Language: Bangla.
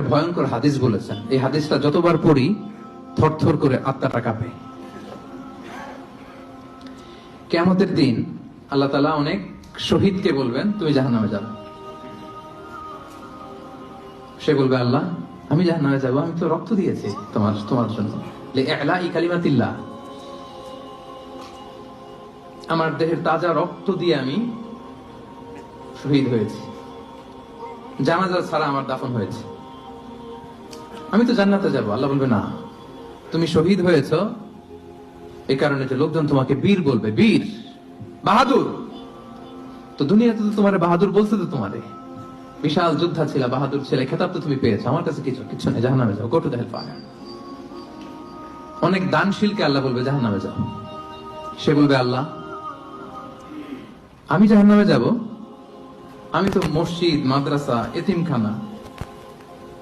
একটা ভয়ঙ্কর হাদিস বলেছেন। এই হাদিসটা যতবার পড়ি থরথর করে আত্মাটা কাঁপে। কিয়ামতের দিন আল্লাহ তাআলা অনেক শহীদকে বলবেন, তুমি জাহান্নামে যাবে। সে বলবে, আল্লাহ আমি জাহান্নামে যাব, আমি তো রক্ত দিয়েছি তোমার জন্য, লিইলাই কালিমাতিল্লাহ, আমার দেহের তাজা রক্ত দিয়ে আমি শহীদ হয়েছি, জানাজা ছাড়া আমার দাফন হয়েছে, আমি তো জান্নাতে যাব। আল্লাহ বলবে, না, তুমি শহীদ হয়েছ এই কারণে যে লোকজন তোমাকে বীর বলবে, বীর, বাহাদুর। তো দুনিয়াতে তো তোমার বাহাদুর বলছে, তো তোমারে বিশাল যোদ্ধা ছিল, বাহাদুর ছেলে, খেতাব তো তুমি পেয়েছো, আমার কাছে কিছু নেই, জাহান্নামে যাও, গো টু দ্য হেলফায়ার। অনেক দানশীলকে আল্লাহ বলবে, জাহান্নামে যাও। সে বলবে, আল্লাহ আমি জাহান্নামে যাব, আমি তো মসজিদ, মাদ্রাসা, এতিমখানা